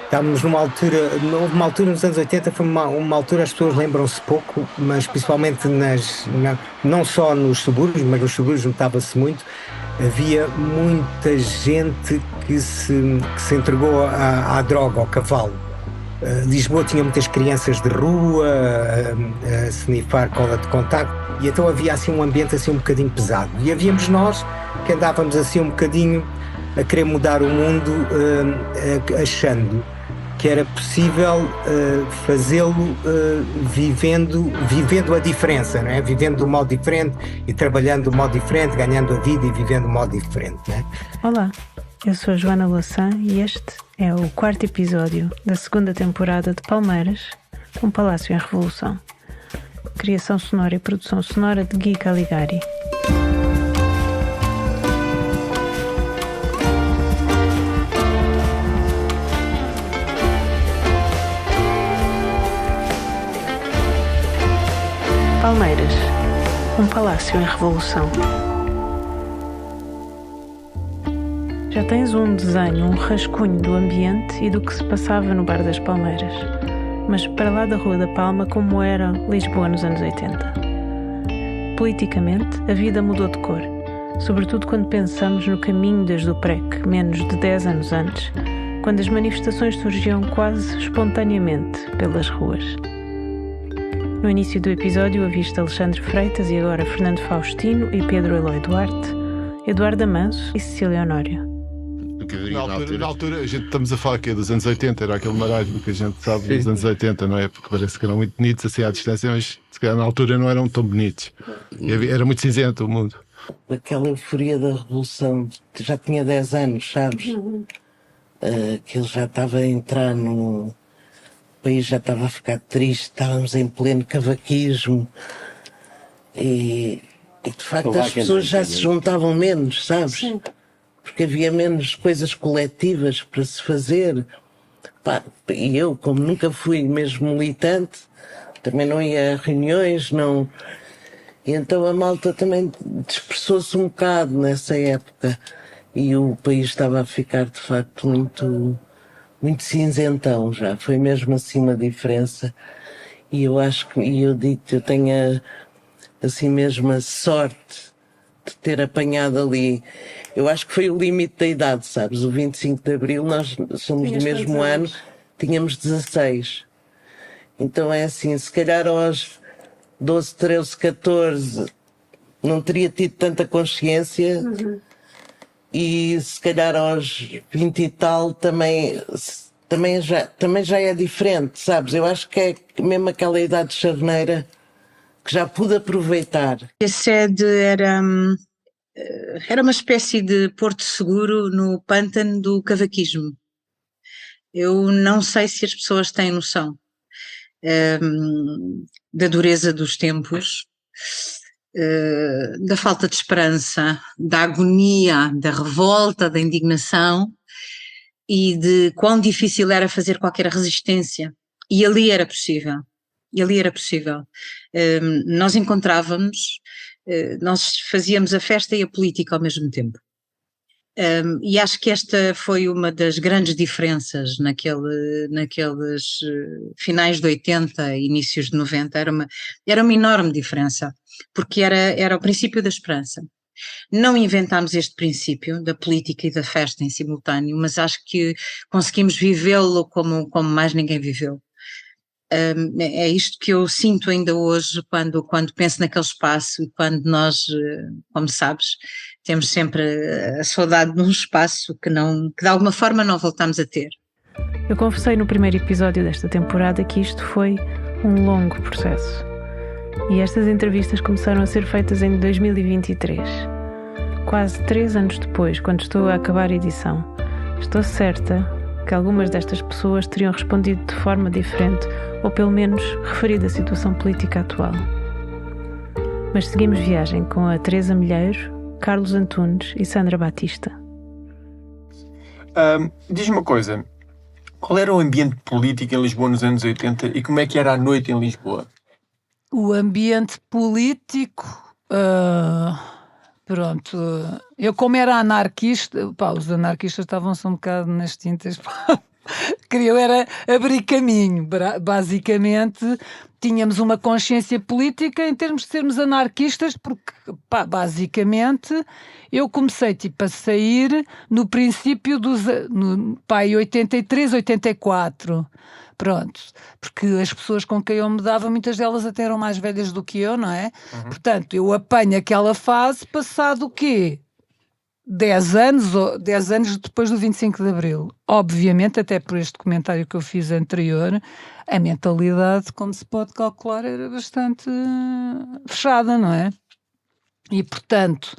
Estávamos houve uma altura nos anos 80, foi uma altura, as pessoas lembram-se pouco, mas principalmente não só nos subúrbios, mas nos subúrbios notava-se muito, havia muita gente que se entregou à droga, ao cavalo. Lisboa tinha muitas crianças de rua a snifar cola de contacto, e então havia assim um ambiente assim um bocadinho pesado. E havíamos nós que andávamos assim um bocadinho a querer mudar o mundo, achando que era possível fazê-lo vivendo a diferença, não é? Vivendo de um modo diferente e trabalhando de um modo diferente, ganhando a vida e vivendo de um modo diferente, não é? Olá, eu sou a Joana Louçã e este é o quarto episódio da segunda temporada de Palmeiras, um Palácio em Revolução. Criação sonora e produção sonora de Gui Caligari. Palmeiras, um palácio em revolução. Já tens um desenho, um rascunho do ambiente e do que se passava no Bar das Palmeiras, mas para lá da Rua da Palma, como era Lisboa nos anos 80. Politicamente, a vida mudou de cor, sobretudo quando pensamos no caminho desde o PREC, menos de 10 anos antes, quando as manifestações surgiam quase espontaneamente pelas ruas. No início do episódio ouviste Alexandre Freitas e agora Fernando Faustino e Pedro Eloy Duarte, Eduardo Amanso e Cecília Honório. Na altura, a gente estamos a falar que dos anos 80, era aquele marasmo que a gente sabe dos anos 80, não é? Porque parece que eram muito bonitos assim à distância, mas se calhar na altura não eram tão bonitos. Era muito cinzento o mundo. Aquela euforia da Revolução, já tinha 10 anos, sabes? Que ele já estava a entrar no... O país já estava a ficar triste, estávamos em pleno cavaquismo e de facto as pessoas já se juntavam menos, sabes? Sim. Porque havia menos coisas coletivas para se fazer. Pá, e eu, como nunca fui mesmo militante, também não ia a reuniões, não... E então a malta também dispersou-se um bocado nessa época e o país estava a ficar de facto muito cinzentão já, foi mesmo assim uma diferença. E eu acho que, e eu digo que eu tenho assim mesmo a sorte de ter apanhado ali. Eu acho que foi o limite da idade, sabes? O 25 de Abril, nós somos do mesmo ano, tínhamos 16. Então é assim, se calhar aos 12, 13, 14 não teria tido tanta consciência. E se calhar aos 20 e tal também já é diferente, sabes? Eu acho que é mesmo aquela idade de charneira que já pude aproveitar. A sede era uma espécie de porto seguro no pântano do cavaquismo. Eu não sei se as pessoas têm noção da dureza dos tempos, da falta de esperança, da agonia, da revolta, da indignação e de quão difícil era fazer qualquer resistência. E ali era possível. Nós encontrávamos, nós fazíamos a festa e a política ao mesmo tempo. E acho que esta foi uma das grandes diferenças naqueles finais de 80, inícios de 90, era uma enorme diferença, porque era o princípio da esperança. Não inventámos este princípio da política e da festa em simultâneo, mas acho que conseguimos vivê-lo como mais ninguém viveu. É isto que eu sinto ainda hoje quando penso naquele espaço e quando nós, como sabes, temos sempre a saudade de um espaço que de alguma forma não voltamos a ter. Eu confessei no primeiro episódio desta temporada que isto foi um longo processo. E estas entrevistas começaram a ser feitas em 2023. Quase 3 anos depois, quando estou a acabar a edição, estou certa que algumas destas pessoas teriam respondido de forma diferente, ou pelo menos referido a situação política atual. Mas seguimos viagem com a Teresa Milheiro, Carlos Antunes e Sandra Batista. Diz-me uma coisa, qual era o ambiente político em Lisboa nos anos 80 e como é que era a noite em Lisboa? O ambiente político, pronto, eu como era anarquista, os anarquistas estavam-se um bocado nas tintas queriam era abrir caminho. Basicamente, tínhamos uma consciência política em termos de sermos anarquistas, porque, basicamente, eu comecei a sair no princípio em 83, 84. Pronto, porque as pessoas com quem eu me dava, muitas delas até eram mais velhas do que eu, não é? Portanto, eu apanho aquela fase passado o quê? 10 anos depois do 25 de Abril. Obviamente, até por este comentário que eu fiz anterior, a mentalidade, como se pode calcular, era bastante fechada, não é? E portanto,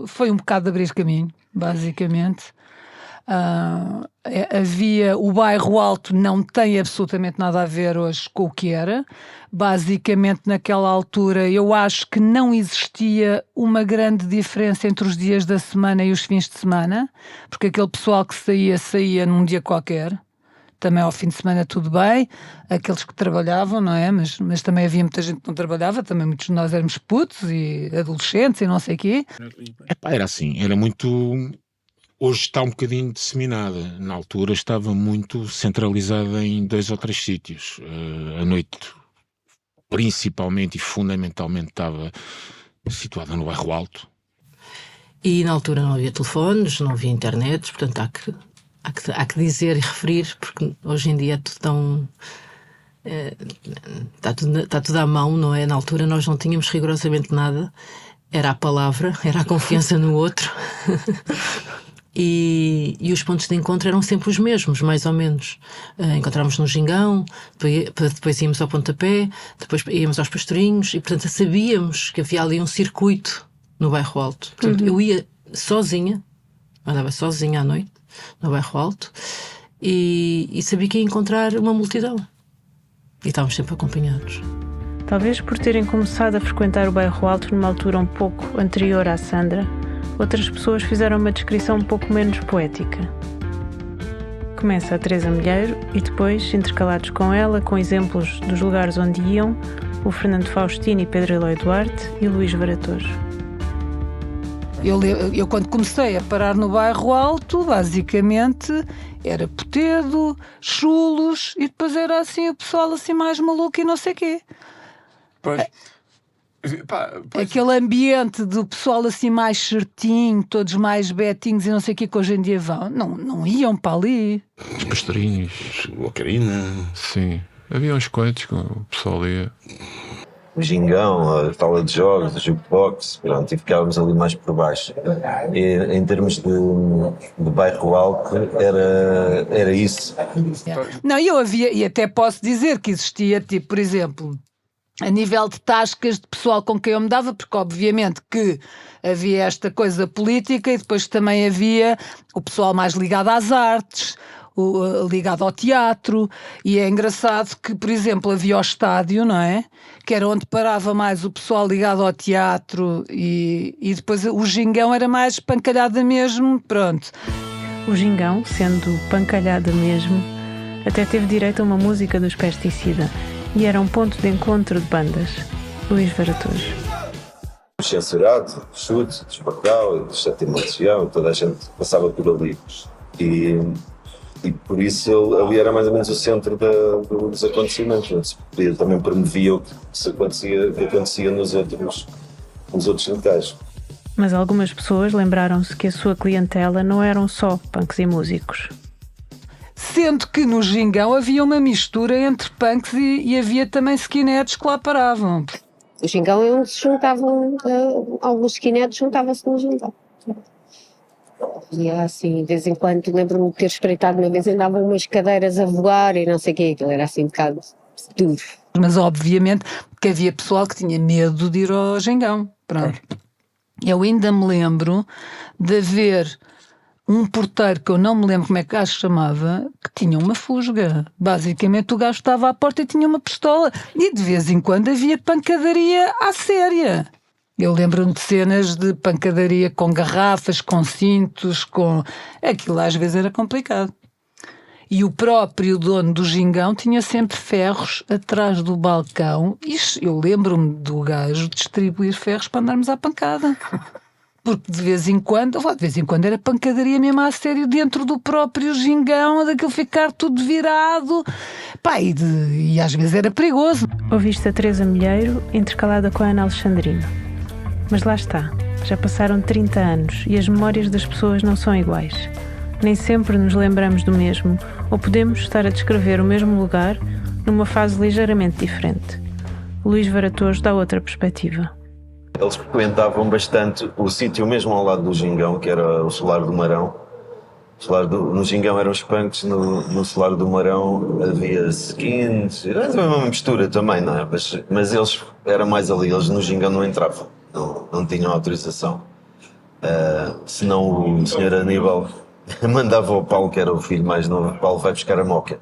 foi um bocado de abrir caminho, basicamente. Havia o bairro Alto, não tem absolutamente nada a ver hoje com o que era. Basicamente, naquela altura, eu acho que não existia uma grande diferença entre os dias da semana e os fins de semana, porque aquele pessoal que saía num dia qualquer. Também ao fim de semana tudo bem, aqueles que trabalhavam, não é? Mas também havia muita gente que não trabalhava, também muitos de nós éramos putos e adolescentes e não sei o quê. Era assim, era muito... Hoje está um bocadinho disseminada. Na altura estava muito centralizada em 2 ou 3 sítios. A noite, principalmente e fundamentalmente, estava situada no bairro Alto. E na altura não havia telefones, não havia internet, portanto há que dizer e referir, porque hoje em dia é tudo tão... Está tudo à mão, não é? Na altura nós não tínhamos rigorosamente nada. Era a palavra, era a confiança no outro. E os pontos de encontro eram sempre os mesmos, mais ou menos. Encontrávamos no Gingão, depois íamos ao Pontapé, depois íamos aos Pastorinhos, e portanto sabíamos que havia ali um circuito no bairro Alto. Portanto, eu ia sozinha, andava sozinha à noite no bairro Alto, e sabia que ia encontrar uma multidão. E estávamos sempre acompanhados. Talvez por terem começado a frequentar o bairro Alto numa altura um pouco anterior à Sandra, outras pessoas fizeram uma descrição um pouco menos poética. Começa a Teresa Milheiro e depois, intercalados com ela, com exemplos dos lugares onde iam, o Fernando Faustino e Pedro Eloy Duarte e Luís Varatojo. Eu quando comecei a parar no bairro Alto, basicamente era Potedo, Chulos e depois era assim o pessoal assim mais maluco e não sei o quê. Pois. Aquele ambiente do pessoal assim mais certinho, todos mais betinhos e não sei o que hoje em dia vão, não iam para ali. Os Pastorinhos, o Carina. Sim, havia uns quantos que o pessoal ia. O Gingão, a sala de jogos, o jukebox, pronto, e ficávamos ali mais por baixo. E, em termos de bairro Alto, era isso. Não, eu havia, e até posso dizer que existia, tipo, por exemplo, a nível de tascas de pessoal com quem eu me dava, porque obviamente que havia esta coisa política e depois também havia o pessoal mais ligado às artes, ligado ao teatro, e é engraçado que, por exemplo, havia o estádio, não é? Que era onde parava mais o pessoal ligado ao teatro e depois o Gingão era mais pancalhada mesmo, pronto. O Gingão, sendo pancalhada mesmo, até teve direito a uma música dos Pesticida e era um ponto de encontro de bandas. Luís Varatojo. Censurado, chute, desbacau, Sétimo toda a gente passava por ali. E por isso ali era mais ou menos o centro dos acontecimentos. Também promovia o que acontecia nos outros locais. Mas algumas pessoas lembraram-se que a sua clientela não eram só punks e músicos. Sendo que no Gingão havia uma mistura entre punks e havia também skinheads que lá paravam. O Gingão é onde se juntavam, alguns skinheads juntavam-se no Gingão. E assim, de vez em quando, lembro-me de ter espreitado uma vez, andavam umas cadeiras a voar e não sei o quê, aquilo era assim um bocado duro. Mas obviamente que havia pessoal que tinha medo de ir ao Gingão. Pronto. Eu ainda me lembro de haver um porteiro, que eu não me lembro como é que o gajo chamava, que tinha uma fusga. Basicamente o gajo estava à porta e tinha uma pistola. E de vez em quando havia pancadaria à séria. Eu lembro-me de cenas de pancadaria com garrafas, com cintos, com... Aquilo às vezes era complicado. E o próprio dono do Gingão tinha sempre ferros atrás do balcão. E eu lembro-me do gajo distribuir ferros para andarmos à pancada. Porque de vez em quando era pancadaria mesmo a sério dentro do próprio Gingão, daquilo ficar tudo virado, pá, e às vezes era perigoso. Ouviste a Teresa Milheiro intercalada com a Ana Alexandrino. Mas lá está, já passaram 30 anos e as memórias das pessoas não são iguais. Nem sempre nos lembramos do mesmo, ou podemos estar a descrever o mesmo lugar numa fase ligeiramente diferente. Luís Varatojo dá outra perspectiva. Eles frequentavam bastante o sítio mesmo ao lado do Gingão, que era o Solar do Marão. No Gingão eram os punks, no Solar do Marão havia skins, era uma mistura também, não é? Mas eles eram mais ali, eles no Gingão não entravam, não tinham autorização. Senão o Sr. Aníbal mandava ao Paulo, que era o filho mais novo, Paulo vai buscar a moca.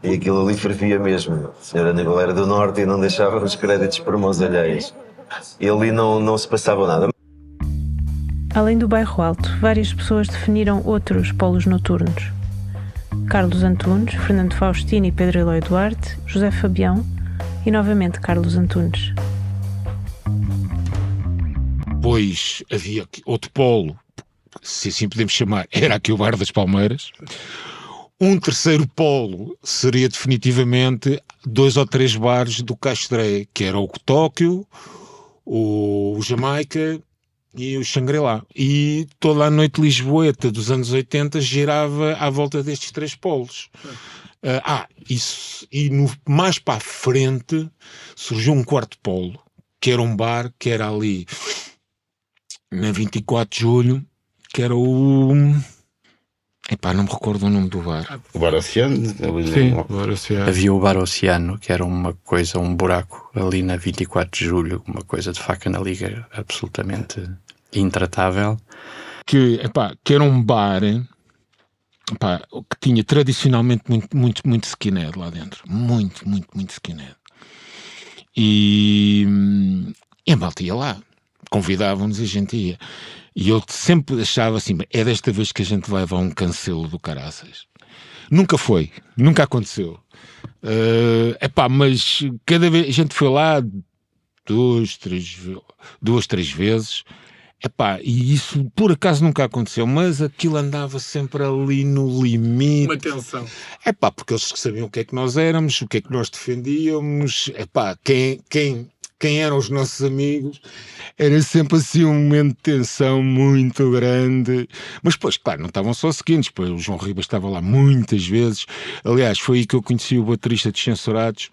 E aquilo ali fervia mesmo. O Sr. Aníbal era do Norte e não deixava os créditos por mãos alheias. E ali não se passava nada. Além do Bairro Alto, várias pessoas definiram outros polos noturnos. Carlos Antunes, Fernando Faustino e Pedro Eloy Duarte, José Fabião e novamente Carlos Antunes. Pois havia outro polo, se assim podemos chamar, era aqui o Bar das Palmeiras. Um terceiro polo seria definitivamente 2 ou 3 bares do Castré, que era o Tóquio, o Jamaica e o Shangri-La. E toda a noite lisboeta dos anos 80 girava à volta destes 3 polos. Isso. E mais para a frente surgiu um quarto polo, que era um bar que era ali na 24 de Julho, que era o... não me recordo o nome do bar. O Bar Oceano? Sim, o Bar Oceano. Havia o Bar Oceano, que era uma coisa, um buraco ali na 24 de Julho, uma coisa de faca na liga absolutamente intratável. Que era um bar que tinha tradicionalmente muito skinhead lá dentro. Muito skinhead. E a malta ia lá. Convidavam-nos e a gente ia. E eu sempre achava assim, é desta vez que a gente vai levar um cancelo do caraças. Nunca aconteceu. Mas cada vez, a gente foi lá 2, 3 vezes, e isso por acaso nunca aconteceu, mas aquilo andava sempre ali no limite. Uma tensão. Porque eles sabiam o que é que nós éramos, o que é que nós defendíamos, quem eram os nossos amigos, era sempre assim um momento de tensão muito grande. Mas depois, claro, não estavam só seguintes, pois o João Ribas estava lá muitas vezes. Aliás, foi aí que eu conheci o baterista dos Censurados,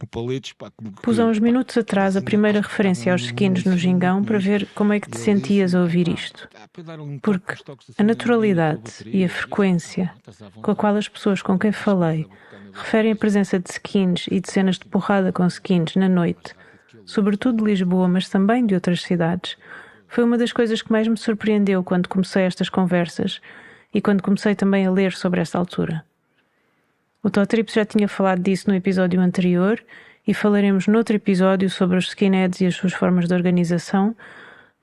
o Palitos. Pus há uns minutos atrás a primeira referência aos skins no Gingão para ver como é que te sentias a ouvir isto. Porque a naturalidade e a frequência com a qual as pessoas com quem falei referem a presença de skins e de cenas de porrada com skins na noite, sobretudo de Lisboa, mas também de outras cidades, foi uma das coisas que mais me surpreendeu quando comecei estas conversas e quando comecei também a ler sobre esta altura. O Totrips já tinha falado disso no episódio anterior e falaremos noutro episódio sobre os skinheads e as suas formas de organização,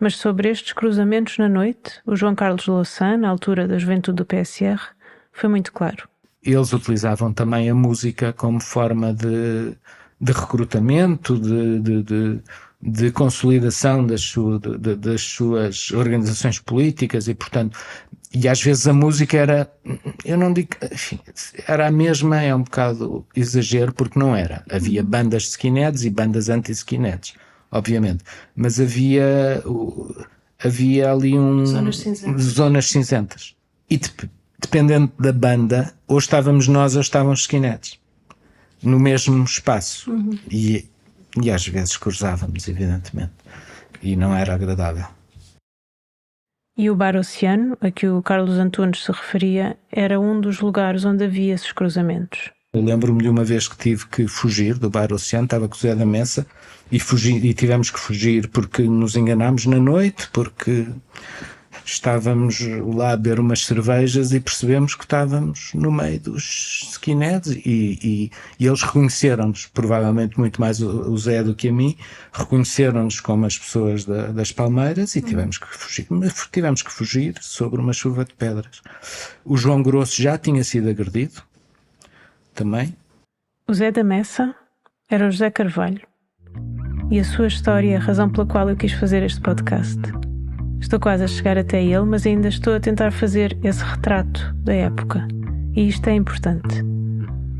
mas sobre estes cruzamentos na noite, o João Carlos Louçã, na altura da juventude do PSR, foi muito claro. Eles utilizavam também a música como forma de recrutamento, de consolidação das suas organizações políticas e, portanto, e às vezes a música era, eu não digo, enfim, era a mesma, é um bocado exagero, porque não era. Havia bandas de skinheads e bandas anti-skinheads, obviamente, mas havia ali zonas cinzentas. E dependendo da banda, ou estávamos nós ou estavam os skinheads no mesmo espaço. E às vezes cruzávamos, evidentemente, e não era agradável. E o Bar Oceano, a que o Carlos Antunes se referia, era um dos lugares onde havia esses cruzamentos. Eu lembro-me de uma vez que tive que fugir do Bar Oceano, estava com o Zé da Messa, e tivemos que fugir porque nos enganámos na noite, porque estávamos lá a beber umas cervejas e percebemos que estávamos no meio dos skinheads e eles reconheceram-nos, provavelmente muito mais o Zé do que a mim, reconheceram-nos como as pessoas das Palmeiras e tivemos que fugir sobre uma chuva de pedras. O João Grosso já tinha sido agredido também. O Zé da Messa era o José Carvalho. e a sua história é a razão pela qual eu quis fazer este podcast. Estou quase a chegar até ele, mas ainda estou a tentar fazer esse retrato da época. E isto é importante.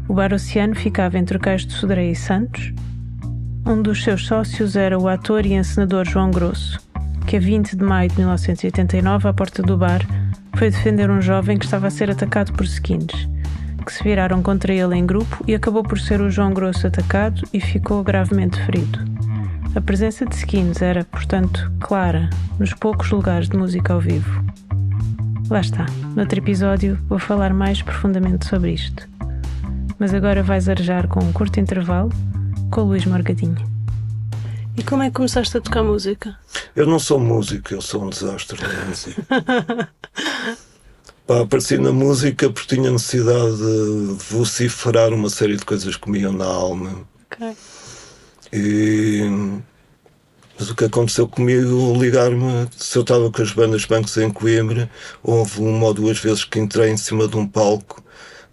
O Bar Oceano ficava entre o Cais de Sodré e Santos. Um dos seus sócios era o ator e encenador João Grosso, que a 20 de maio de 1989, à porta do bar, foi defender um jovem que estava a ser atacado por skinheads, que se viraram contra ele em grupo e acabou por ser o João Grosso atacado e ficou gravemente ferido. A presença de skinheads era, portanto, clara nos poucos lugares de música ao vivo. Lá está, noutro episódio vou falar mais profundamente sobre isto. Mas agora vais arejar com um curto intervalo com o Luís Morgadinho. E como é que começaste a tocar música? Eu não sou músico, eu sou um desastre na música. Apareci na música porque tinha necessidade de vociferar uma série de coisas que me iam na alma. Ok. Mas o que aconteceu comigo, ligar-me, se eu estava com as bandas Bancos em Coimbra, houve uma ou duas vezes que entrei em cima de um palco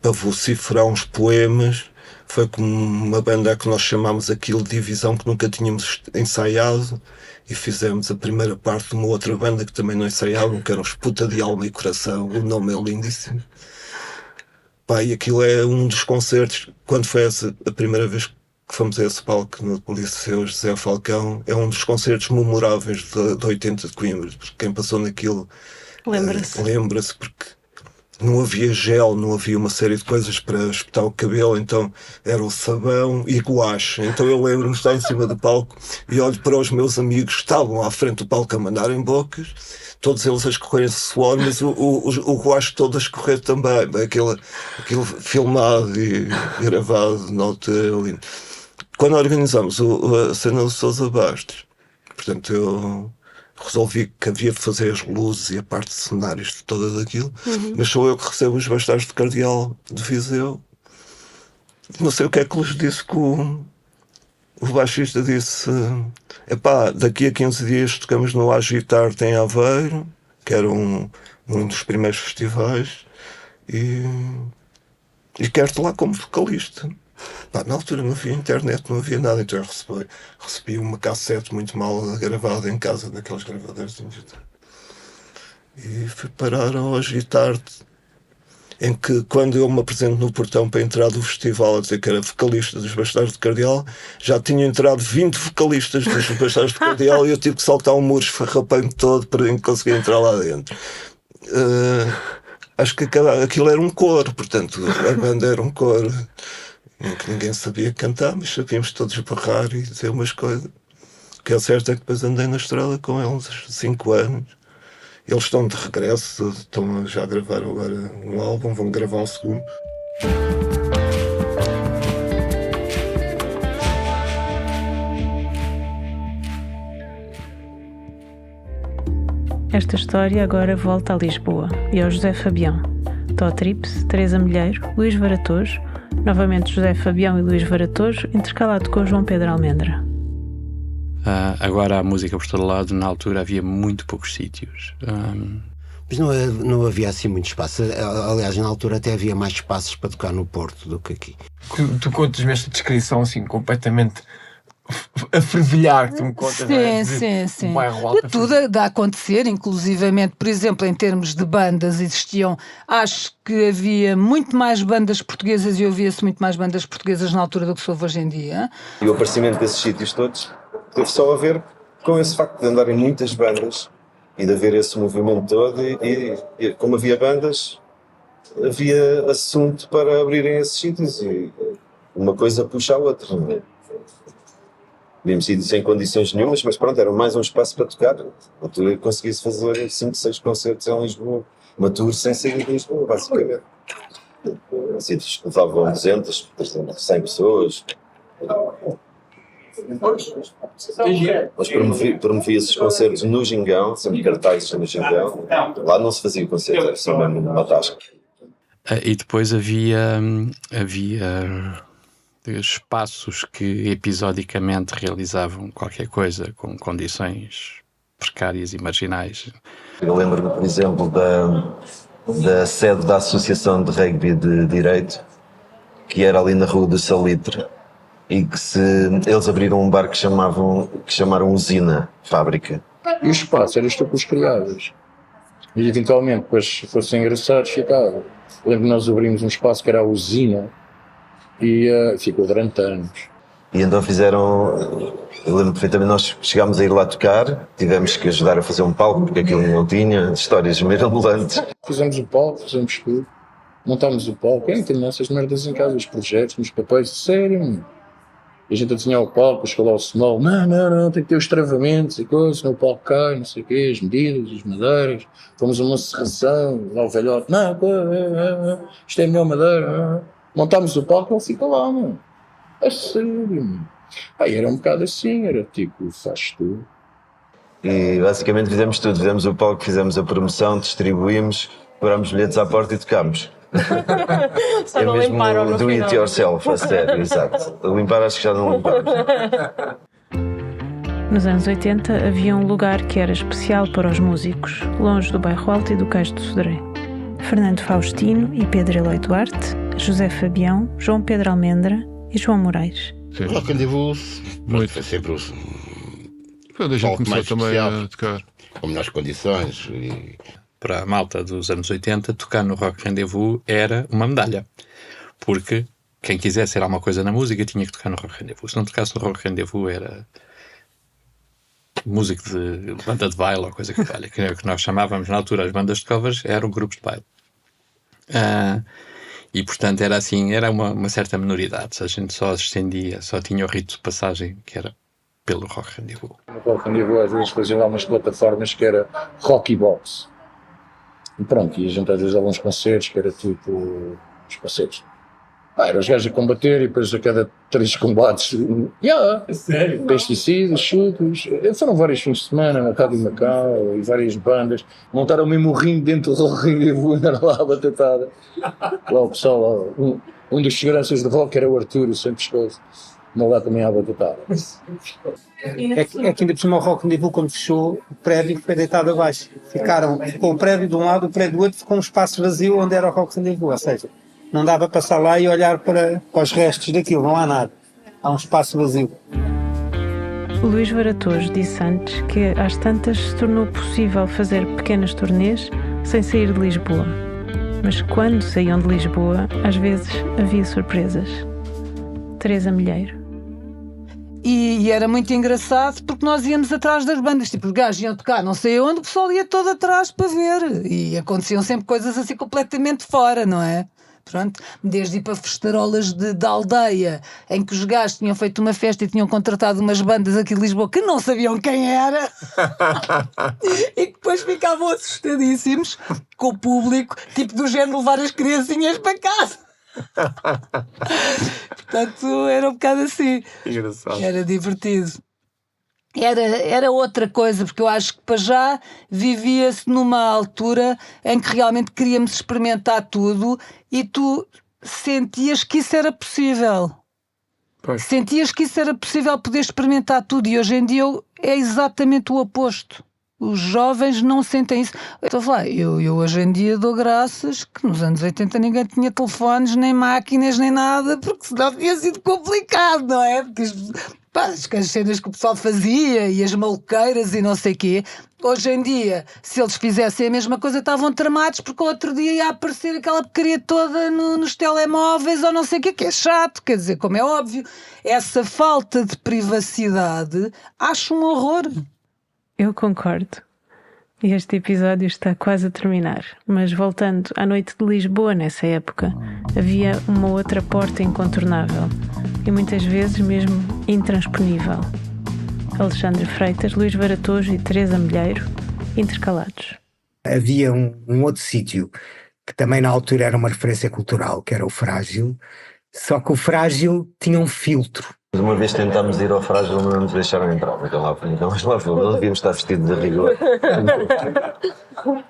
para vociferar uns poemas. Foi com uma banda que nós chamámos aquilo de Divisão, que nunca tínhamos ensaiado, e fizemos a primeira parte de uma outra banda que também não ensaiavam, que eram os Puta de Alma e Coração. O nome é lindíssimo. E aquilo é um dos concertos, quando foi a primeira vez que fomos a esse palco no Liceu José Falcão, é um dos concertos memoráveis de 80 de Coimbra, porque quem passou naquilo lembra-se, porque não havia gel, não havia uma série de coisas para espetar o cabelo, então era o sabão e guache. Então eu lembro-me de estar em cima do palco e olho para os meus amigos que estavam à frente do palco a mandarem bocas, todos eles a escorrerem suor, mas o guache todo a escorrer também. Aquilo filmado e gravado na altura ali. Quando organizamos a cena do Sousa Bastos, portanto eu resolvi que havia de fazer as luzes e a parte de cenários de toda daquilo, mas sou eu que recebo os Bastardos de Cardeal de Viseu. Não sei o que é que lhes disse, que o baixista disse: daqui a 15 dias tocamos no Agitar em Aveiro, que era um dos primeiros festivais, e quero-te lá como vocalista. Na altura não havia internet, não havia nada, então eu recebi uma cassete muito mal gravada em casa, daqueles gravadores de digital. E fui parar ao Agitar-te, em que quando eu me apresento no portão para entrar do festival a dizer que era vocalista dos Bastardos de Cardeal, já tinha entrado 20 vocalistas dos Bastardos de Cardeal e eu tive que saltar um muro, esfarrapei-me todo para conseguir entrar lá dentro. Acho que aquilo era um coro, portanto a banda era um coro em que ninguém sabia cantar, mas sabíamos todos berrar e dizer umas coisas. O que é certo é que depois andei na estrada com eles 5 anos. Eles estão de regresso, estão já a gravar agora um álbum, vão gravar o segundo. Esta história agora volta a Lisboa e ao José Fabião, Tó Trips, Teresa Milheiro, Luís Varatojo, novamente José Fabião e Luís Varatojo, intercalado com o João Pedro Almendra. Agora há música por todo lado, na altura havia muito poucos sítios. Mas não havia assim muito espaço. Aliás, na altura até havia mais espaços para tocar no Porto do que aqui. Tu contas-me esta descrição assim completamente a fervilhar, que tu me contas. Sim. De tudo a acontecer, inclusivamente, por exemplo, em termos de bandas, acho que havia muito mais bandas portuguesas e ouvia-se muito mais bandas portuguesas na altura do que se ouve hoje em dia. E o aparecimento desses sítios todos teve só a ver com esse facto de andarem muitas bandas e de haver esse movimento todo e como havia bandas, havia assunto para abrirem esses sítios e uma coisa puxa a outra, não é? Víamos sítios sem condições nenhumas, mas pronto, era mais um espaço para tocar. Na altura conseguia-se fazer 5, 6 concertos em Lisboa, uma tour sem sair de Lisboa, basicamente. Sítios que levavam 200, 100 pessoas. Mas promovia esses concertos no Gingão, sempre cartazes no Gingão. Lá não se fazia concerto, era só mesmo uma tasca. E depois havia espaços que episodicamente realizavam qualquer coisa com condições precárias e marginais. Eu lembro-me, por exemplo, da sede da Associação de Rugby de Direito, que era ali na Rua do Salitre, e que eles abriram um bar que chamaram Usina Fábrica. E o espaço era isto que os criados. E eventualmente, depois, se fossem engraçados, ficava. Lembro que nós abrimos um espaço que era a Usina e ficou durante anos. E então eu lembro perfeitamente, nós chegámos a ir lá tocar, tivemos que ajudar a fazer um palco, porque aquilo não tinha, histórias mirabolantes. Fizemos o palco, fizemos tudo, montámos o palco, eu não tinha essas merdas em casa, os projetos, nos papéis, sério. E a gente tinha o palco, escalar o small, não, tem que ter os travamentos e coisas, senão o palco cai, não sei o quê, as medidas, as madeiras, fomos a uma serração, lá o velhote, isto é a melhor madeira, montámos o palco e ele fica lá, mano. É sério, mano. Aí era um bocado assim, era tipo, faz tudo. E basicamente fizemos tudo, fizemos o palco, fizemos a promoção, distribuímos, cobrámos bilhetes à porta e tocámos. Só é não mesmo limparam no do final. it yourself, a sério, exato. Limpar acho que já não limpamos. Nos anos 80 havia um lugar que era especial para os músicos, longe do Bairro Alto e do Cais do Sodré. Fernando Faustino e Pedro Eloy Duarte, José Fabião, João Pedro Almendra e João Moraes. O Rock and Devil foi sempre Foi onde a gente começou também a tocar. Com melhores condições. E... Para a malta dos anos 80, tocar no Rock Rendezvous era uma medalha. Porque quem quisesse ser alguma coisa na música tinha que tocar no Rock Rendezvous. Se não tocasse no Rock Rendezvous era músico de banda de baile ou coisa que valha. Que nós chamávamos na altura as bandas de covers eram grupos de baile. E portanto era assim, era uma certa minoridade. A gente só ascendia, só tinha o rito de passagem que era pelo Rock Rendezvous. No Rock Rendezvous às vezes faziam lá umas plataformas que era Rocky Box. E pronto, e a gente às vezes dava uns concertos que era tipo os concertos. Eram os gajos a combater e depois a cada 3 combates, sério? Pesticidas, chutos. Foram vários fins de semana na Rádio Macau e várias bandas. Montaram mesmo um ringue dentro do Rock Rendezvous, andaram lá a batatada. Lá o pessoal, lá, um dos seguranças do rock era o Arthur, o Santos Pescoço. Mas lá também há batatada. É que ainda por cima o Rock Rendezvous, quando fechou, o prédio foi deitado abaixo. Ficaram com o prédio de um lado, o prédio do outro, ficou um espaço vazio onde era o Rock Rendezvous. Ou seja, não dava para passar lá e olhar para os restos daquilo, não há nada. Há um espaço vazio. O Luís Varatojo disse antes que às tantas se tornou possível fazer pequenas turnês sem sair de Lisboa. Mas quando saíam de Lisboa, às vezes havia surpresas. Teresa Milheiro. E era muito engraçado porque nós íamos atrás das bandas, tipo, os gajos iam tocar não sei onde, o pessoal ia todo atrás para ver. E aconteciam sempre coisas assim completamente fora, não é? Pronto, desde ir para festarolas de aldeia, em que os gajos tinham feito uma festa e tinham contratado umas bandas aqui de Lisboa que não sabiam quem era e que depois ficavam assustadíssimos com o público, tipo do género levar as criancinhas para casa. Portanto, era um bocado assim. Engraçado. Era divertido. Era outra coisa, porque eu acho que para já vivia-se numa altura em que realmente queríamos experimentar tudo e tu sentias que isso era possível. Pois. Sentias que isso era possível poder experimentar tudo e hoje em dia é exatamente o oposto. Os jovens não sentem isso. Então, eu hoje em dia dou graças que nos anos 80 ninguém tinha telefones, nem máquinas, nem nada, porque senão tinha sido complicado, não é? Porque as cenas que o pessoal fazia e as maluqueiras e não sei o quê. Hoje em dia, se eles fizessem a mesma coisa, estavam tramados porque outro dia ia aparecer aquela porcaria toda nos telemóveis ou não sei o quê, que é chato, quer dizer, como é óbvio. Essa falta de privacidade acho um horror. Eu concordo. Este episódio está quase a terminar, mas voltando à noite de Lisboa nessa época, havia uma outra porta incontornável e muitas vezes mesmo intransponível. Alexandre Freitas, Luís Varatojo e Teresa Milheiro, intercalados. Havia um outro sítio que também na altura era uma referência cultural, que era o Frágil, só que o Frágil tinha um filtro. Uma vez tentámos ir ao Frágil e não nos deixaram entrar. Então lá fomos, não devíamos estar vestidos de rigor.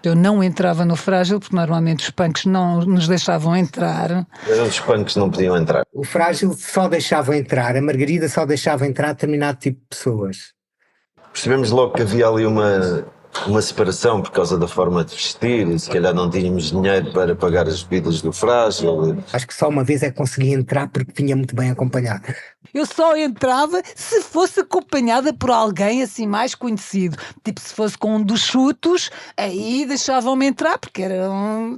Eu não entrava no Frágil porque normalmente os punks não nos deixavam entrar. Os punks não podiam entrar. O Frágil só deixava entrar, a Margarida só deixava entrar determinado tipo de pessoas. Percebemos logo que havia ali uma separação por causa da forma de vestir, e se calhar não tínhamos dinheiro para pagar as bebidas do Frágil. Acho que só uma vez é que consegui entrar porque vinha muito bem acompanhado. Eu só entrava se fosse acompanhada por alguém assim mais conhecido. Tipo, se fosse com um dos chutos, aí deixavam-me entrar, porque era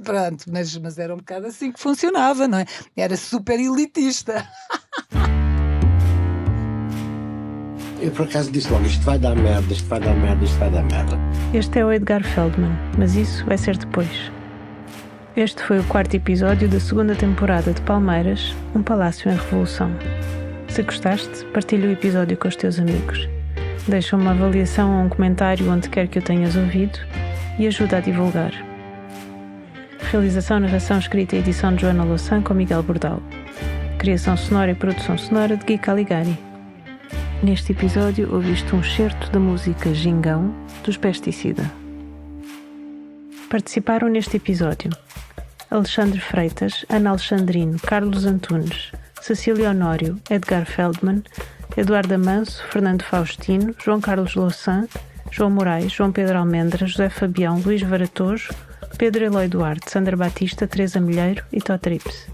pronto, mas era um bocado assim que funcionava, não é? Era super elitista. Eu por acaso disse logo, isto vai dar merda, isto vai dar merda, isto vai dar merda. Este é o Edgar Feldman, mas isso vai ser depois. Este foi o 4º episódio da 2ª temporada de Palmeiras, um Palácio em Revolução. Se gostaste, partilha o episódio com os teus amigos. Deixa uma avaliação ou um comentário onde quer que o tenhas ouvido e ajuda a divulgar. Realização, narração, escrita e edição de Joana Louçã com Miguel Bordal. Criação sonora e produção sonora de Gui Caligari. Neste episódio ouviste um excerto da música Gingão, dos Pesticida. Participaram neste episódio Alexandre Freitas, Ana Alexandrino, Carlos Antunes, Cecília Honório, Edgar Feldman, Eduardo Amanso, Fernando Faustino, João Carlos Louçã, João Moraes, João Pedro Almendra, José Fabião, Luís Varatojo, Pedro Eloy Duarte, Sandra Batista, Teresa Milheiro e Totrips.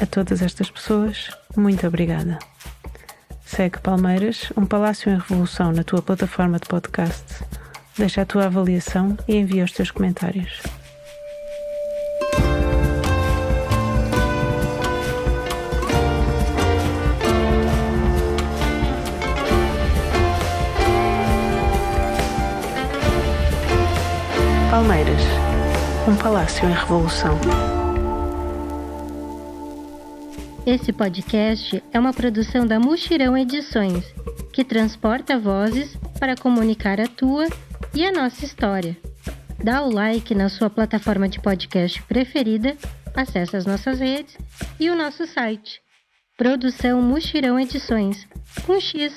A todas estas pessoas, muito obrigada. Segue Palmeiras, um Palácio em Revolução na tua plataforma de podcast. Deixa a tua avaliação e envia os teus comentários. Palmeiras, um Palácio em Revolução. Esse podcast é uma produção da Muxirão Edições, que transporta vozes para comunicar a tua e a nossa história. Dá o like na sua plataforma de podcast preferida, acesse as nossas redes e o nosso site. Produção Muxirão Edições, com X.